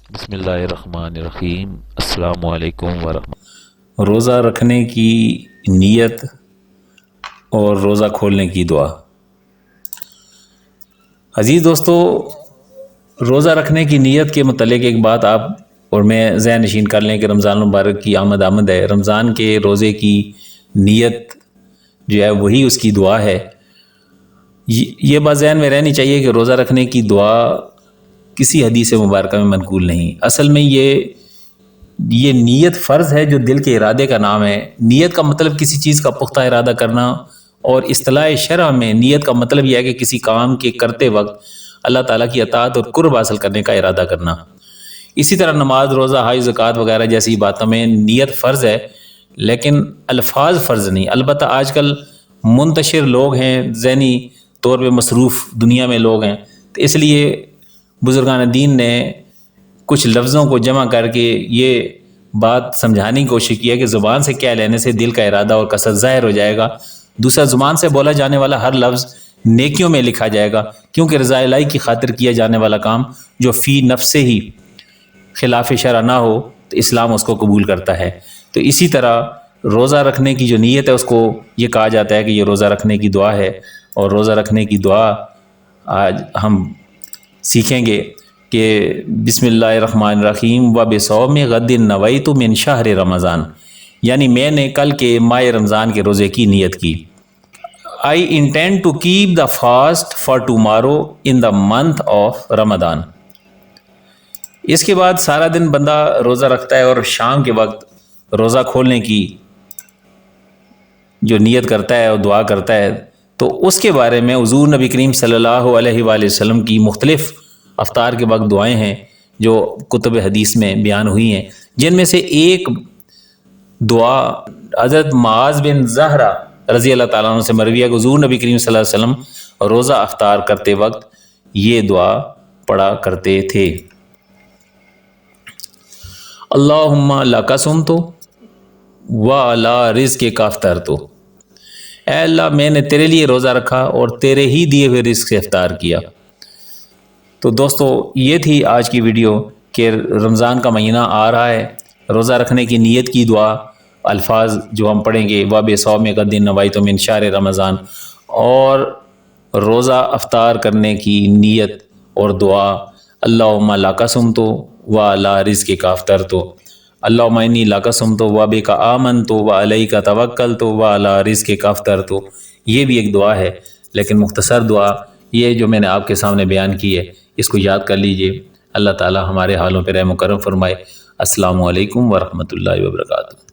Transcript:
بسم اللہ الرحمن الرحیم۔ السلام علیکم ورحمۃ۔ روزہ رکھنے کی نیت اور روزہ کھولنے کی دعا۔ عزیز دوستو، روزہ رکھنے کی نیت کے متعلق ایک بات آپ اور میں ذہن نشین کر لیں کہ رمضان المبارک کی آمد ہے۔ رمضان کے روزے کی نیت جو ہے وہی اس کی دعا ہے۔ یہ بات ذہن میں رہنی چاہیے کہ روزہ رکھنے کی دعا کسی حدیث مبارکہ میں منقول نہیں۔ اصل میں یہ نیت فرض ہے جو دل کے ارادے کا نام ہے۔ نیت کا مطلب کسی چیز کا پختہ ارادہ کرنا، اور اصطلاح شرع میں نیت کا مطلب یہ ہے کہ کسی کام کے کرتے وقت اللہ تعالیٰ کی اطاعت اور قرب حاصل کرنے کا ارادہ کرنا۔ اسی طرح نماز، روزہ، حج، زکوٰۃ وغیرہ جیسی باتوں میں نیت فرض ہے، لیکن الفاظ فرض نہیں۔ البتہ آج کل منتشر لوگ ہیں، ذہنی طور پہ مصروف دنیا میں لوگ ہیں، تو اس لیے بزرگان دین نے کچھ لفظوں کو جمع کر کے یہ بات سمجھانے کی کوشش کی ہے کہ زبان سے کہہ لینے سے دل کا ارادہ اور قصد ظاہر ہو جائے گا۔ دوسرا، زبان سے بولا جانے والا ہر لفظ نیکیوں میں لکھا جائے گا، کیونکہ رضا الہی کی خاطر کیا جانے والا کام جو فی نفس سے ہی خلاف شرع نہ ہو تو اسلام اس کو قبول کرتا ہے۔ تو اسی طرح روزہ رکھنے کی جو نیت ہے اس کو یہ کہا جاتا ہے کہ یہ روزہ رکھنے کی دعا ہے۔ اور روزہ رکھنے کی دعا آج ہم سیکھیں گے کہ بسم اللہ الرحمن الرحیم و بصوم غد نویت من شہر رمضان، یعنی میں نے کل کے ماہ رمضان کے روزے کی نیت کی۔ I intend to keep the fast for tomorrow in the month of Ramadan۔ اس کے بعد سارا دن بندہ روزہ رکھتا ہے اور شام کے وقت روزہ کھولنے کی جو نیت کرتا ہے اور دعا کرتا ہے، تو اس کے بارے میں حضور نبی کریم صلی اللہ علیہ وآلہ وسلم کی مختلف افطار کے وقت دعائیں ہیں جو کتب حدیث میں بیان ہوئی ہیں، جن میں سے ایک دعا حضرت معاذ بن زہرہ رضی اللہ تعالیٰ عنہ سے مروی ہے کہ حضور نبی کریم صلی اللہ علیہ وسلم روزہ افطار کرتے وقت یہ دعا پڑھا کرتے تھے۔ اللہم لک صمت وعلی رزقک افطرت، اے اللہ میں نے تیرے لیے روزہ رکھا اور تیرے ہی دیے ہوئے رزق سے افطار کیا۔ تو دوستو، یہ تھی آج کی ویڈیو کہ رمضان کا مہینہ آ رہا ہے، روزہ رکھنے کی نیت کی دعا، الفاظ جو ہم پڑھیں گے و بصوم غد نویت من شہر رمضان، اور روزہ افطار کرنے کی نیت اور دعا اللہم لک صمت وعلی رزقک افطرت، اللہم انی لک صمت وبک آمنت وعلیک توکلت وعلی رزقک افطرت۔ یہ بھی ایک دعا ہے، لیکن مختصر دعا یہ جو میں نے آپ کے سامنے بیان کی ہے، اس کو یاد کر لیجئے۔ اللہ تعالی ہمارے حالوں پہ رحم و کرم فرمائے۔ السلام علیکم ورحمۃ اللہ وبرکاتہ۔